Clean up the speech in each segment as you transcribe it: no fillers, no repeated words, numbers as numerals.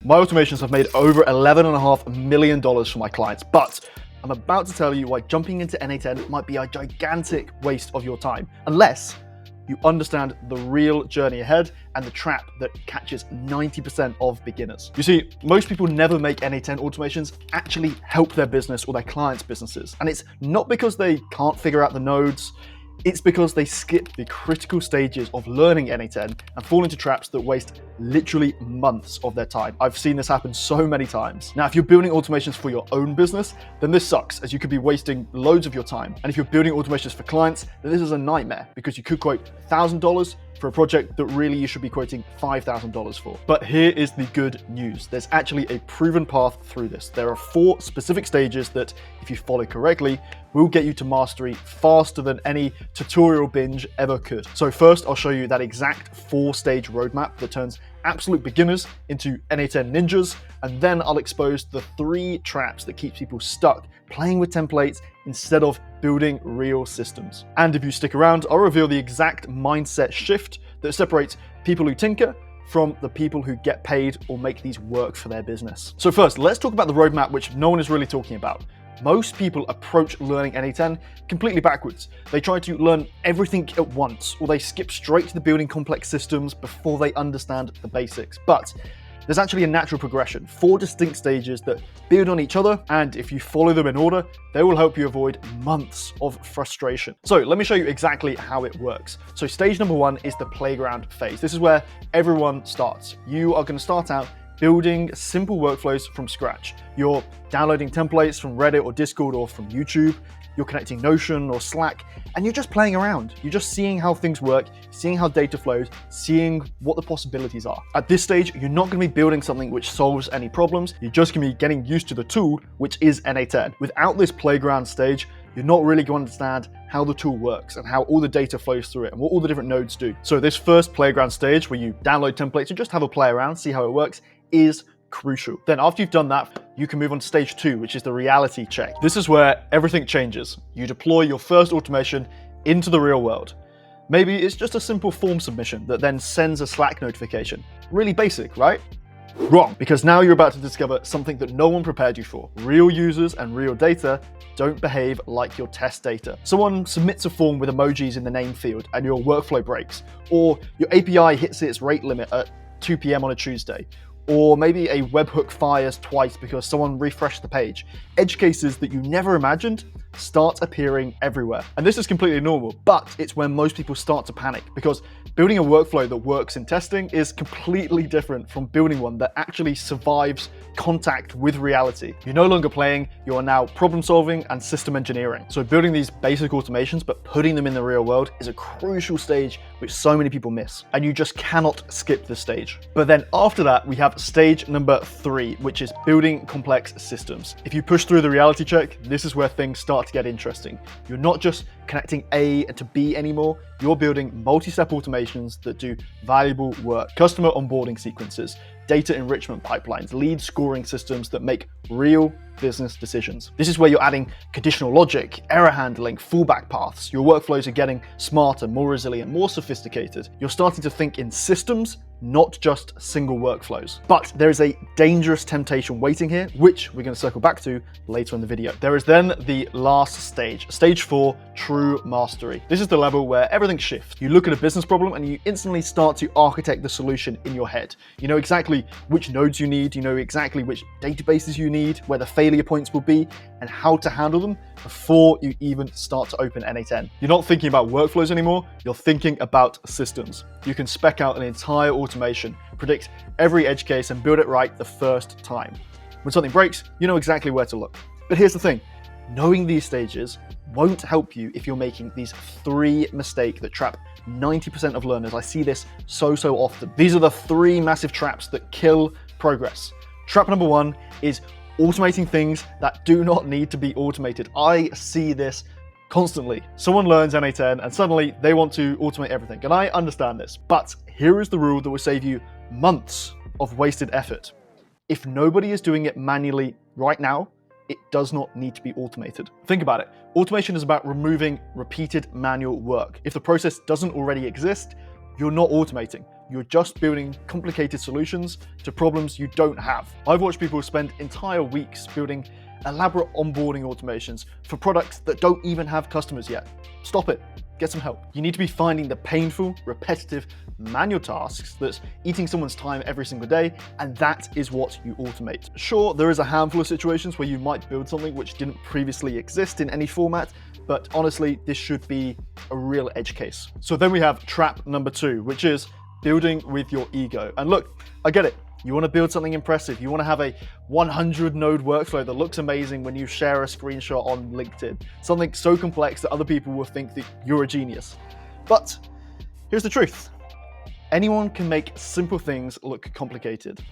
My automations have made over $11.5 million for my clients, but I'm about to tell you why jumping into n8n might be a gigantic waste of your time, unless you understand the real journey ahead and the trap that catches 90% of beginners. You see, most people never make n8n automations actually help their business or their clients' businesses. And it's not because they can't figure out the nodes, it's because they skip the critical stages of learning n8n and fall into traps that waste literally months of their time. I've seen this happen so many times. Now, if you're building automations for your own business, then this sucks, as you could be wasting loads of your time. And if you're building automations for clients, then this is a nightmare, because you could quote $1,000 for a project that really you should be quoting $5,000 for. But here is the good news. There's actually a proven path through this. There are 4 specific stages that, if you follow correctly, will get you to mastery faster than any tutorial binge ever could. So first, I'll show you that exact 4-stage roadmap that turns absolute beginners into n8n ninjas, and then I'll expose the 3 traps that keep people stuck playing with templates instead of building real systems. And if you stick around, I'll reveal the exact mindset shift that separates people who tinker from the people who get paid or make these work for their business. So first, let's talk about the roadmap, which no one is really talking about. Most people approach learning n8n completely backwards. They try to learn everything at once, or they skip straight to the building complex systems before they understand the basics. But there's actually a natural progression, 4 distinct stages that build on each other, and if you follow them in order, they will help you avoid months of frustration. So let me show you exactly how it works. So stage number 1 is the playground phase. This is where everyone starts. You are going to start out building simple workflows from scratch. You're downloading templates from Reddit or Discord or from YouTube. You're connecting Notion or Slack, and you're just playing around. You're just seeing how things work, seeing how data flows, seeing what the possibilities are. At this stage, you're not going to be building something which solves any problems. You're just going to be getting used to the tool, which is n8n. Without this playground stage, you're not really going to understand how the tool works and how all the data flows through it and what all the different nodes do. So this first playground stage, where you download templates and just have a play around, see how it works, is crucial. Then after you've done that, you can move on to stage 2, which is the reality check. This is where everything changes. You deploy your first automation into the real world. Maybe it's just a simple form submission that then sends a Slack notification. Really basic, right? Wrong, because now you're about to discover something that no one prepared you for. Real users and real data don't behave like your test data. Someone submits a form with emojis in the name field and your workflow breaks, or your API hits its rate limit at 2 p.m. on a Tuesday, or maybe a webhook fires twice because someone refreshed the page. Edge cases that you never imagined start appearing everywhere. And this is completely normal, but it's when most people start to panic, because building a workflow that works in testing is completely different from building one that actually survives contact with reality. You're no longer playing, you are now problem solving and system engineering. So building these basic automations, but putting them in the real world, is a crucial stage which so many people miss. And you just cannot skip this stage. But then after that, we have stage number 3, which is building complex systems. If you push through the reality check, this is where things start to get interesting. You're not just connecting A to B anymore, you're building multi-step automations that do valuable work. Customer onboarding sequences, data enrichment pipelines, lead scoring systems that make real business decisions. This is where you're adding conditional logic, error handling, fallback paths. Your workflows are getting smarter, more resilient, more sophisticated. You're starting to think in systems, not just single workflows. But there is a dangerous temptation waiting here, which we're going to circle back to later in the video. There is then the last stage, stage 4, true mastery. This is the level where everything shifts. You look at a business problem and you instantly start to architect the solution in your head. You know exactly which nodes you need, you know exactly which databases you need, where the failure points will be, and how to handle them before you even start to open n8n. You're not thinking about workflows anymore, you're thinking about systems. You can spec out an entire automation, predict every edge case, and build it right the first time. When something breaks, you know exactly where to look. But here's the thing, knowing these stages won't help you if you're making these 3 mistakes that trap 90% of learners. I see this so often. These are the 3 massive traps that kill progress. Trap number 1 is automating things that do not need to be automated. I see this constantly. Someone learns n8n and suddenly they want to automate everything. And I understand this, but here is the rule that will save you months of wasted effort. If nobody is doing it manually right now, it does not need to be automated. Think about it. Automation is about removing repeated manual work. If the process doesn't already exist, you're not automating. You're just building complicated solutions to problems you don't have. I've watched people spend entire weeks building elaborate onboarding automations for products that don't even have customers yet. Stop it. Get some help. You need to be finding the painful, repetitive, manual tasks that's eating someone's time every single day, and that is what you automate. Sure, there is a handful of situations where you might build something which didn't previously exist in any format, but honestly, this should be a real edge case. So then we have trap number 2, which is building with your ego. And look, I get it. You want to build something impressive. You want to have a 100 node workflow that looks amazing when you share a screenshot on LinkedIn. Something so complex that other people will think that you're a genius. But here's the truth. Anyone can make simple things look complicated.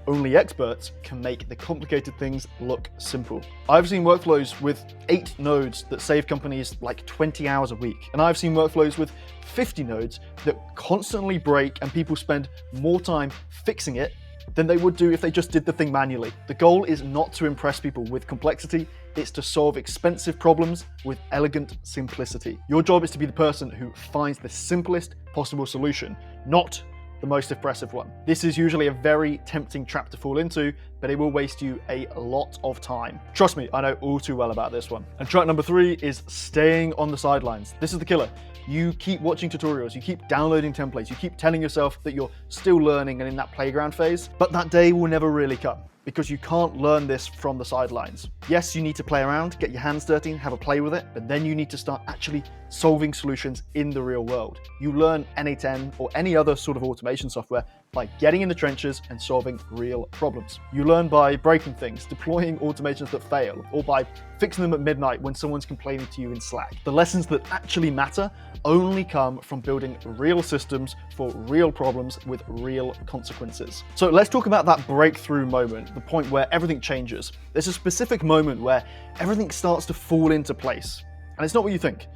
Only experts can make the complicated things look simple. I've seen workflows with 8 nodes that save companies like 20 hours a week. And I've seen workflows with 50 nodes that constantly break and people spend more time fixing it than they would do if they just did the thing manually. The goal is not to impress people with complexity, it's to solve expensive problems with elegant simplicity. Your job is to be the person who finds the simplest possible solution, not the most impressive one. This is usually a very tempting trap to fall into, but it will waste you a lot of time. Trust me, I know all too well about this one. And trap number 3 is staying on the sidelines. This is the killer. You keep watching tutorials, you keep downloading templates, you keep telling yourself that you're still learning and in that playground phase, but that day will never really come because you can't learn this from the sidelines. Yes, you need to play around, get your hands dirty, have a play with it, but then you need to start actually solving solutions in the real world. You learn n8n or any other sort of automation software by getting in the trenches and solving real problems. You learn by breaking things, deploying automations that fail, or by fixing them at midnight when someone's complaining to you in Slack. The lessons that actually matter only come from building real systems for real problems with real consequences. So let's talk about that breakthrough moment, the point where everything changes. There's a specific moment where everything starts to fall into place. And it's not what you think.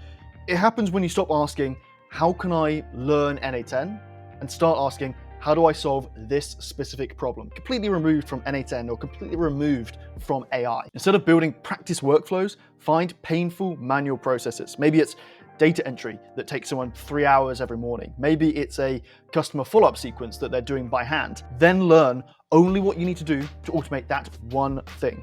It happens when you stop asking, how can I learn n8n? And start asking, how do I solve this specific problem? Completely removed from n8n or completely removed from AI. Instead of building practice workflows, find painful manual processes. Maybe it's data entry that takes someone 3 hours every morning. Maybe it's a customer follow-up sequence that they're doing by hand. Then learn only what you need to do to automate that one thing.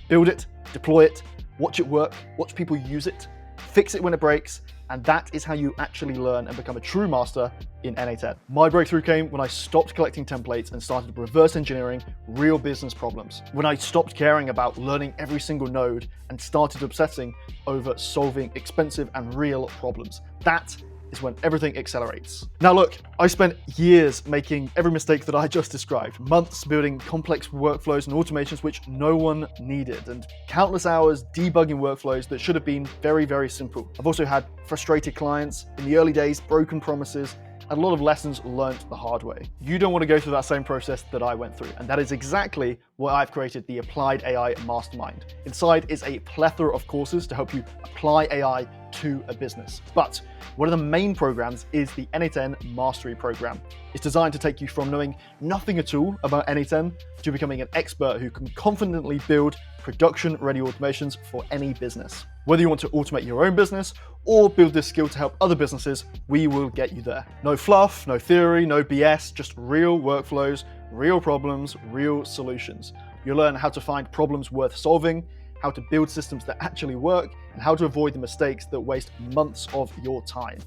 Build it, deploy it, watch it work, watch people use it, fix it when it breaks, and that is how you actually learn and become a true master in n8n. My breakthrough came when I stopped collecting templates and started reverse engineering real business problems. When I stopped caring about learning every single node and started obsessing over solving expensive and real problems. That is when everything accelerates. Now look, I spent years making every mistake that I just described, months building complex workflows and automations which no one needed, and countless hours debugging workflows that should have been very, very simple. I've also had frustrated clients, in the early days, broken promises, and a lot of lessons learned the hard way. You don't want to go through that same process that I went through, and that is exactly why I've created the Applied AI Mastermind. Inside is a plethora of courses to help you apply AI to a business. But one of the main programs is the n8n Mastery Program. It's designed to take you from knowing nothing at all about n8n to becoming an expert who can confidently build production-ready automations for any business. Whether you want to automate your own business or build this skill to help other businesses, we will get you there. No fluff, no theory, no BS, just real workflows, real problems, real solutions. You'll learn how to find problems worth solving, how to build systems that actually work, and how to avoid the mistakes that waste months of your time.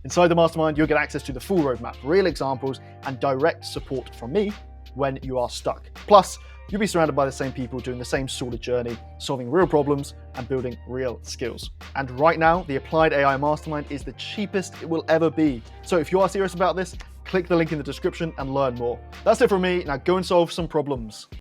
Inside the mastermind, you'll get access to the full roadmap, real examples, and direct support from me when you are stuck. Plus, you'll be surrounded by the same people doing the same sort of journey, solving real problems and building real skills. And right now, the Applied AI Mastermind is the cheapest it will ever be. So if you are serious about this, click the link in the description and learn more. That's it from me. Now go and solve some problems.